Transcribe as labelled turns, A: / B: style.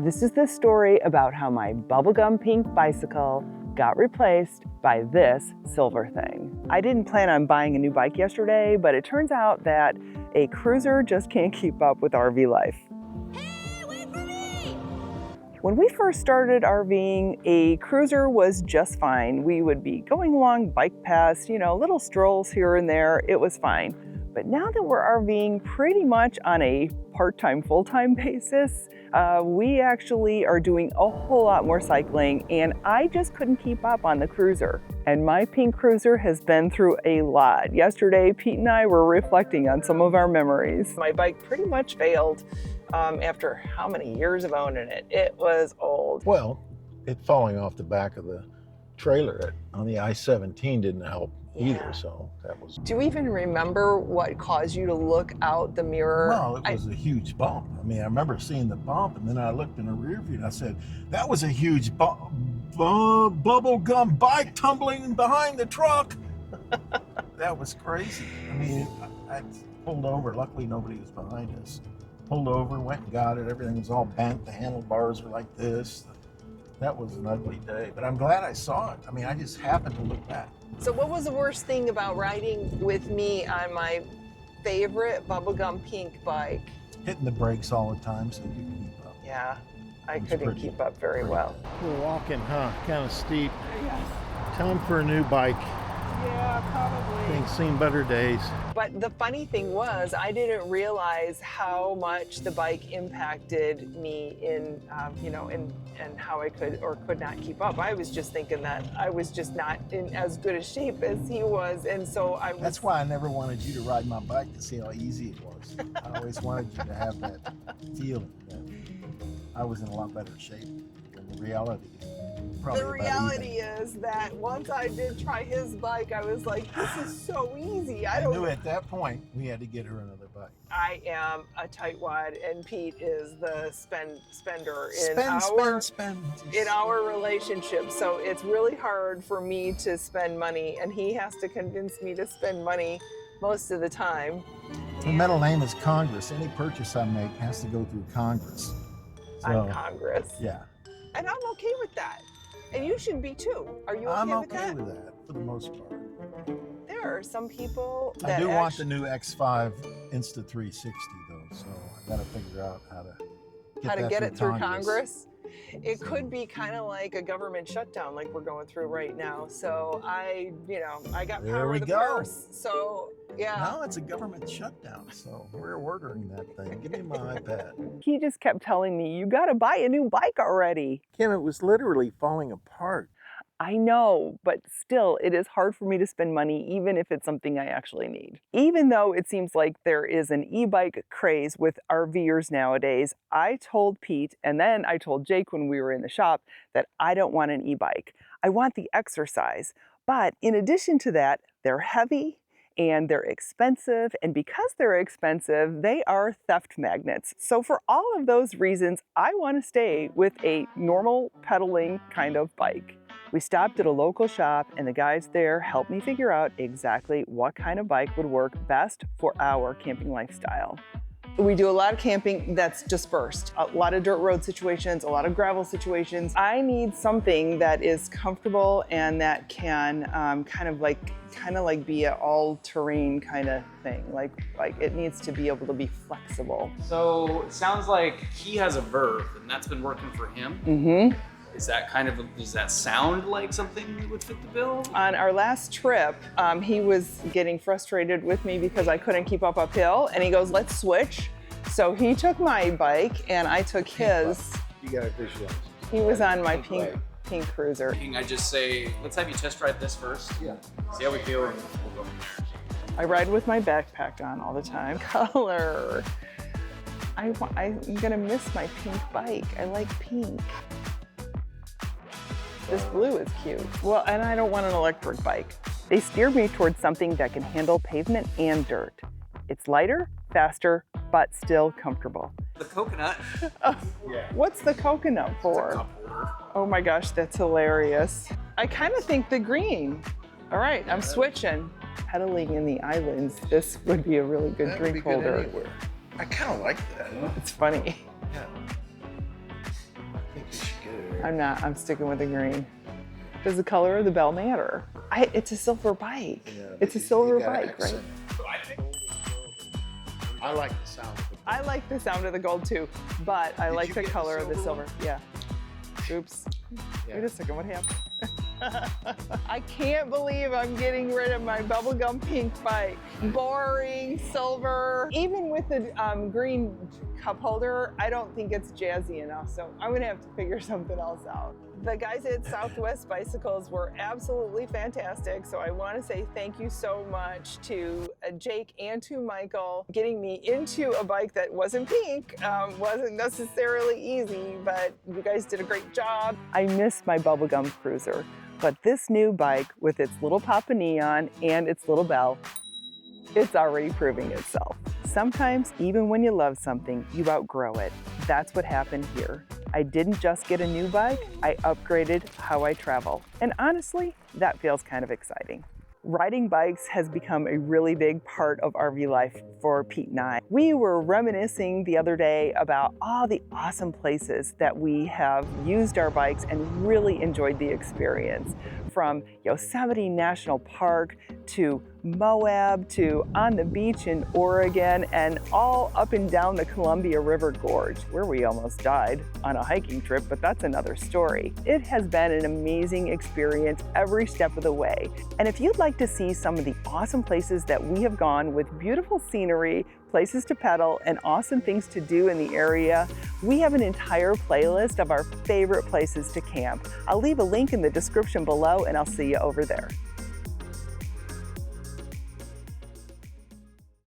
A: This is the story about how my bubblegum pink bicycle got replaced by this silver thing. I didn't plan on buying a new bike yesterday, but it turns out that a cruiser just can't keep up with RV life.
B: Hey, wait for me!
A: When we first started RVing, a cruiser was just fine. We would be going along bike paths, little strolls here and there. It was fine. But now that we're RVing pretty much on a part-time, full-time basis, we actually are doing a whole lot more cycling, and I just couldn't keep up on the cruiser. And my pink cruiser has been through a lot. Yesterday, Pete and I were reflecting on some of our memories. My bike pretty much failed after how many years of owning it? It was old.
C: Well, it falling off the back of the trailer on the I-17 didn't help either, so that was...
A: Do you even remember what caused you to look out the mirror?
C: Well, it was a huge bump. I mean, I remember seeing the bump, and then I looked in the rear view and I said, that was a huge bubblegum bike tumbling behind the truck. That was crazy. I mean, I pulled over. Luckily, nobody was behind us. Pulled over, went and got it. Everything was all bent. The handlebars were like this. That was an ugly day, but I'm glad I saw it. I mean, I just happened to look back.
A: So what was the worst thing about riding with me on my favorite bubblegum pink bike?
C: Hitting the brakes all the time so you could keep up.
A: Yeah, I couldn't keep up very well.
C: We're walking, huh? Kind of steep.
A: Yes.
C: Time for a new bike.
A: Yeah, probably.
C: Things seen better days.
A: But the funny thing was, I didn't realize how much the bike impacted me in how I could or could not keep up. I was just thinking that I was just not in as good a shape as he was, and so I was...
C: That's why I never wanted you to ride my bike to see how easy it was. I always wanted you to have that feeling that I was in a lot better shape than the reality.
A: The reality is that once I did try his bike, I was like, this is so easy. I
C: knew at that point we had to get her another bike.
A: I am a tightwad, and Pete is the spender in our relationship. So it's really hard for me to spend money, and he has to convince me to spend money most of the time.
C: The middle name is Congress. Any purchase I make has to go through Congress.
A: On Congress.
C: Yeah.
A: And I'm okay with that. And you should be too. Are you okay with that?
C: I'm okay with that for the most part.
A: There are some people that
C: I do want the new X5 Insta360 though, so I got to figure out how to
A: get it through Congress. It could be kind of like a government shutdown like we're going through right now. So I got power of the purse. So yeah.
C: No, it's a government shutdown, so we're ordering that thing. Give me my iPad.
A: He just kept telling me, you got to buy a new bike already.
C: Kim, it was literally falling apart.
A: I know, but still, it is hard for me to spend money even if it's something I actually need. Even though it seems like there is an e-bike craze with RVers nowadays, I told Pete, and then I told Jake when we were in the shop, that I don't want an e-bike. I want the exercise. But in addition to that, they're heavy and they're expensive. And because they're expensive, they are theft magnets. So for all of those reasons, I want to stay with a normal pedaling kind of bike. We stopped at a local shop, and the guys there helped me figure out exactly what kind of bike would work best for our camping lifestyle. We do a lot of camping that's dispersed, a lot of dirt road situations, a lot of gravel situations. I need something that is comfortable and that can kind of like be an all-terrain kind of thing. Like it needs to be able to be flexible.
D: So it sounds like he has a Verve, and that's been working for him.
A: Mm-hmm.
D: Does that sound like something that would fit the bill?
A: On our last trip, he was getting frustrated with me because I couldn't keep up uphill, and he goes, let's switch. So he took my bike and I took his.
C: You got to visualize.
A: He was on my pink cruiser.
D: I just say, let's have you test ride this first.
C: Yeah.
D: See how we feel, and we'll go from there.
A: I ride with my backpack on all the time. Color. I'm gonna miss my pink bike. I like pink. This blue is cute. Well, and I don't want an electric bike. They steered me towards something that can handle pavement and dirt. It's lighter, faster, but still comfortable.
D: The coconut.
A: Yeah. What's the coconut for? Oh my gosh, that's hilarious. I kind of think the green. All right, I'm switching. Pedaling in the islands, this would be a really good drink holder.
C: I kind of like that.
A: It's funny.
C: Yeah.
A: I'm sticking with the green. Does the color of the bell matter? It's a silver bike.
C: Yeah,
A: It's a
C: you
A: silver
C: gotta
A: bike, right?
C: accent.
D: So I think
C: I like the sound of it.
A: I like the sound of the gold too, but I
C: Did
A: like
C: you
A: the
C: get the
A: color of the
C: silver
A: silver. Yeah. Oops.
C: Yeah.
A: Wait a second, what happened? I can't believe I'm getting rid of my bubblegum pink bike. Boring, silver. Even with the green cup holder, I don't think it's jazzy enough, so I'm gonna have to figure something else out. The guys at Southwest Bicycles were absolutely fantastic, so I want to say thank you so much to Jake and to Michael. Getting me into a bike that wasn't pink wasn't necessarily easy, but you guys did a great job. I miss my bubblegum cruiser, but this new bike with its little Papa Neon and its little bell, it's already proving itself. Sometimes, even when you love something, you outgrow it. That's what happened here. I didn't just get a new bike, I upgraded how I travel. And honestly, that feels kind of exciting. Riding bikes has become a really big part of RV life for Pete and I. We were reminiscing the other day about all the awesome places that we have used our bikes and really enjoyed the experience. From Yosemite National Park to Moab to on the beach in Oregon and all up and down the Columbia River Gorge, where we almost died on a hiking trip, but that's another story. It has been an amazing experience every step of the way. And if you'd like to see some of the awesome places that we have gone with beautiful scenery, places to pedal, and awesome things to do in the area, we have an entire playlist of our favorite places to camp. I'll leave a link in the description below and I'll see you over there.